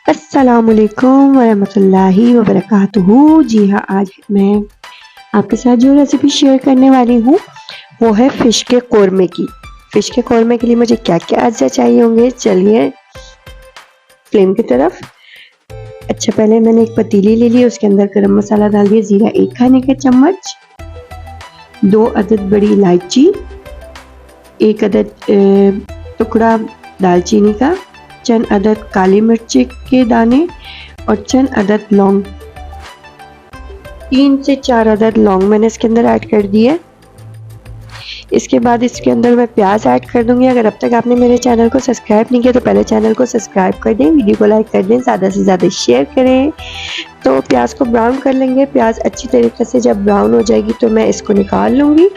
अस्सलामुअलैकुम वरहमतुल्लाहि वबरकातुहू। जी हाँ, आज मैं आपके साथ जो रेसिपी शेयर करने वाली हूँ वो है फ़िश के कौरमे की। फ़िश के कौरमे के लिए मुझे क्या क्या अज्जा चाहिए होंगे, चलिए फ्लेम की तरफ। अच्छा, पहले मैंने एक पतीली ले ली, उसके अंदर गरम मसाला डाल दिया, ज़ीरा 1 खाने का चम्मच, 2 अदद बड़ी इलायची, 1 अदद टुकड़ा दालचीनी का, चंद अदद काली मिर्च के दाने और चंद अदद लौंग, 3 से 4 अदद लौंग मैंने इसके अंदर ऐड कर दिए। इसके बाद इसके अंदर मैं प्याज ऐड कर दूंगी। अगर अब तक आपने मेरे चैनल को सब्सक्राइब नहीं किया तो पहले चैनल को सब्सक्राइब कर दें, वीडियो को लाइक कर दें, ज़्यादा से ज़्यादा शेयर करें। तो प्याज को ब्राउन कर लेंगे। प्याज अच्छी तरीके से जब ब्राउन हो जाएगी तो मैं इसको निकाल लूँगी।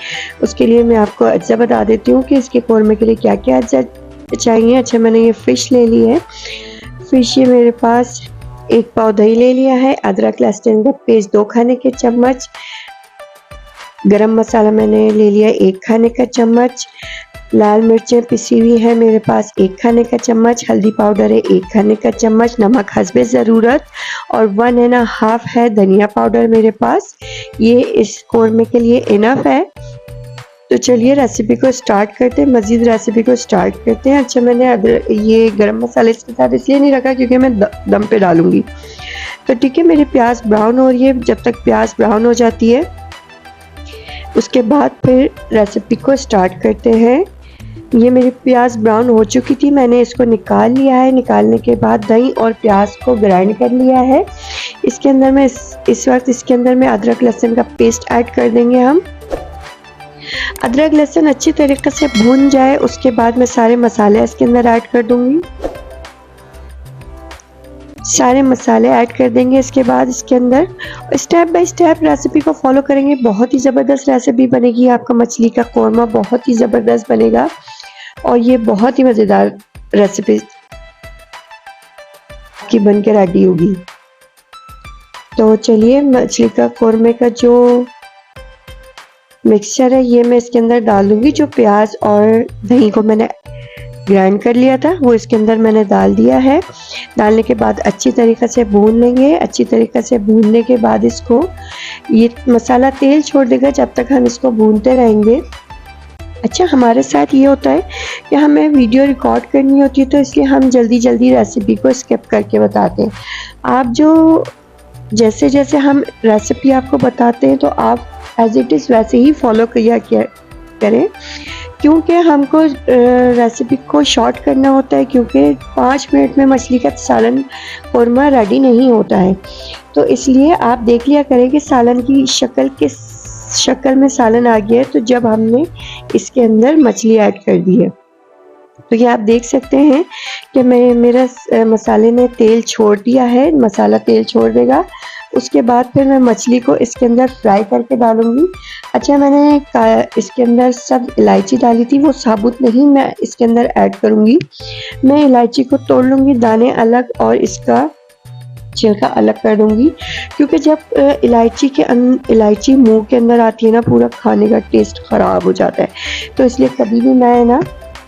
उसके लिए मैं आपको अज्जा बता देती हूँ कि इसके कौरमे के लिए क्या क्या अज्जा चाहिए। अच्छा, मैंने ये फ़िश ले ली है। फ़िश ये मेरे पास 1 पाव दही ले लिया है, अदरक लहसुन का पेस्ट 2 खाने के चम्मच, गरम मसाला मैंने ले लिया 1 खाने का चम्मच, लाल मिर्चें पिसी हुई है मेरे पास 1 खाने का चम्मच, हल्दी पाउडर है 1 खाने का चम्मच, नमक हस्बे ज़रूरत और 1.5 है धनिया पाउडर मेरे पास। ये इस कौरमे के लिए इनफ है। तो चलिए रेसिपी को स्टार्ट करते हैं, मज़ीद रेसिपी को स्टार्ट करते हैं। अच्छा, मैंने ये गरम मसाले इसके साथ इसलिए नहीं रखा क्योंकि मैं दम पे डालूंगी। तो ठीक है, मेरी प्याज ब्राउन हो रही है। जब तक प्याज ब्राउन हो जाती है उसके बाद फिर रेसिपी को स्टार्ट करते हैं। ये मेरी प्याज ब्राउन हो चुकी थी, मैंने इसको निकाल लिया है। निकालने के बाद दही और प्याज को ग्राइंड कर लिया है। इसके अंदर मैं इस वक्त इसके अंदर में अदरक लहसुन का पेस्ट ऐड कर देंगे हम। अदरक लहसुन अच्छी तरीके से भून जाए उसके बाद मैं सारे मसाले इसके अंदर ऐड कर दूंगी। सारे मसाले ऐड कर देंगे। इसके बाद इसके अंदर स्टेप बाय स्टेप रेसिपी को फॉलो करेंगे। बहुत ही ज़बरदस्त रेसिपी बनेगी, आपका मछली का कौरमा बहुत ही ज़बरदस्त बनेगा और ये बहुत ही मज़ेदार रेसिपी की बन के रेडी होगी। तो चलिए, मछली का कौरमे का जो मिक्सचर है ये मैं इसके अंदर डाल दूंगी। जो प्याज और दही को मैंने ग्राइंड कर लिया था वो इसके अंदर मैंने डाल दिया है। डालने के बाद अच्छी तरीके से भून लेंगे। अच्छी तरीके से भूनने के बाद इसको ये मसाला तेल छोड़ देगा जब तक हम इसको भूनते रहेंगे। अच्छा, हमारे साथ ये होता है कि हमें वीडियो रिकॉर्ड करनी होती है तो इसलिए हम जल्दी जल्दी रेसिपी को स्किप करके बताते हैं। आप जो जैसे जैसे हम रेसिपी आपको बताते हैं तो आप एज इट इज़ वैसे ही फॉलो किया करें, क्योंकि हमको रेसिपी को शॉर्ट करना होता है, क्योंकि 5 मिनट में मछली का सालन कौरमा रेडी नहीं होता है। तो इसलिए आप देख लिया करें कि सालन की शक्ल में सालन आ गया है तो जब हमने इसके अंदर मछली ऐड कर दी है। तो ये आप देख सकते हैं कि मेरा मसाले ने तेल छोड़ दिया है। मसाला तेल छोड़ देगा उसके बाद फिर मैं मछली को इसके अंदर फ्राई करके डालूंगी। अच्छा, मैंने इसके अंदर सब इलायची डाली थी, वो साबुत नहीं मैं इसके अंदर ऐड करूंगी। मैं इलायची को तोड़ लूँगी, दाने अलग और इसका छिलका अलग कर दूंगी, क्योंकि जब इलायची मुंह के अंदर आती है ना, पूरा खाने का टेस्ट ख़राब हो जाता है। तो इसलिए कभी भी मैं ना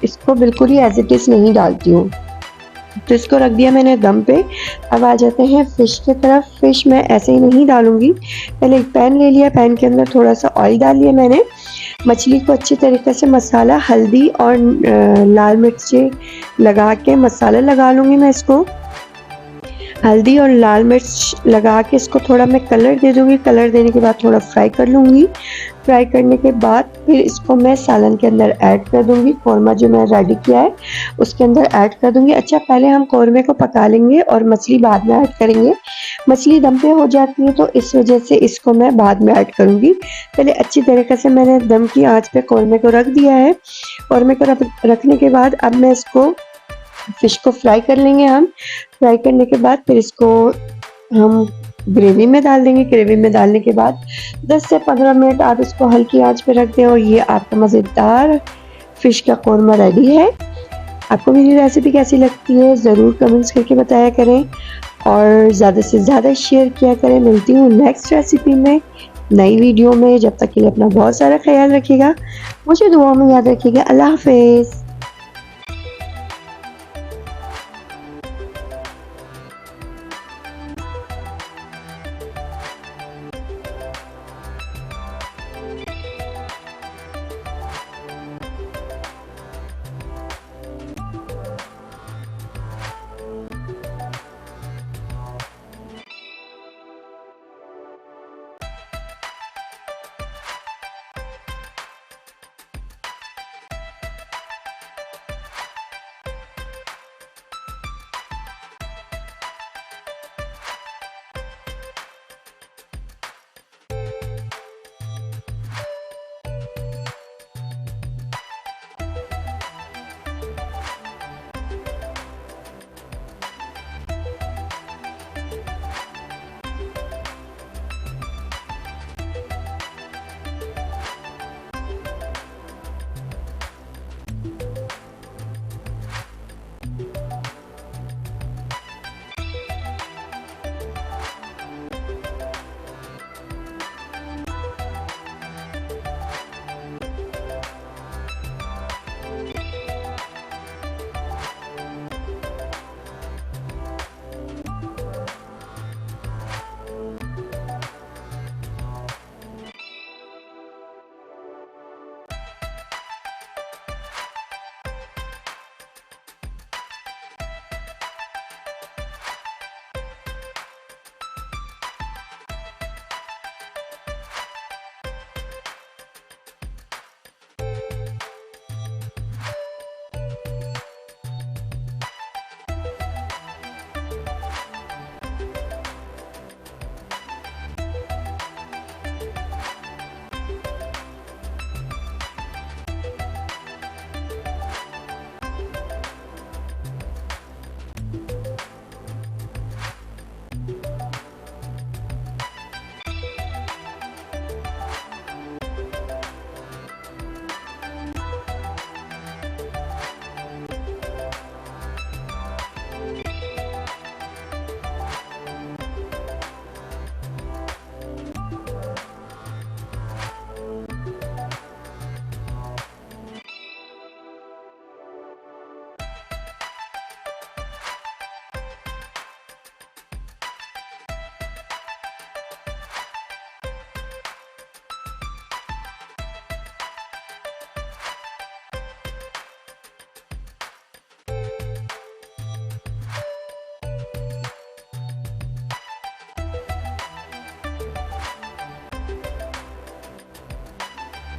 इसको बिल्कुल ही एज इट इज़ नहीं डालती हूँ। तो इसको रख दिया मैंने दम पे। अब आ जाते हैं फ़िश की तरफ। फ़िश मैं ऐसे ही नहीं डालूंगी। पहले एक पैन ले लिया, पैन के अंदर थोड़ा सा ऑयल डाल लिया मैंने। मछली को अच्छी तरीके से मसाला, हल्दी और लाल मिर्ची लगा के मसाला लगा लूँगी मैं इसको। हल्दी और लाल मिर्च लगा के इसको थोड़ा मैं कलर दे दूँगी। कलर देने के बाद थोड़ा फ्राई कर लूँगी। फ्राई करने के बाद फिर इसको मैं सालन के अंदर ऐड कर दूँगी। कौरमा जो मैं रेडी किया है उसके अंदर ऐड कर दूँगी। अच्छा, पहले हम कौरमे को पका लेंगे और मछली बाद में ऐड करेंगे। मछली दम पे हो जाती है तो इस वजह से इसको मैं बाद में ऐड करूँगी। पहले अच्छी तरीके से मैंने दम की आँच पे कौरमे को रख दिया है। कौरमे को रखने के बाद अब मैं इसको फ़िश को फ्राई कर लेंगे हम। फ्राई करने के बाद फिर इसको हम ग्रेवी में डाल देंगे। ग्रेवी में डालने के बाद 10 से 15 मिनट आप इसको हल्की आंच पे रख दें और ये आपका मज़ेदार फ़िश का कौरमा रेडी है। आपको मेरी रेसिपी कैसी लगती है ज़रूर कमेंट्स करके बताया करें और ज़्यादा से ज़्यादा शेयर किया करें। मिलती हूँ नेक्स्ट रेसिपी में, नई वीडियो में। जब तक के लिए अपना बहुत सारा ख्याल रखिएगा, मुझे दुआ में याद रखिएगा। अल्लाह हाफ़िज़।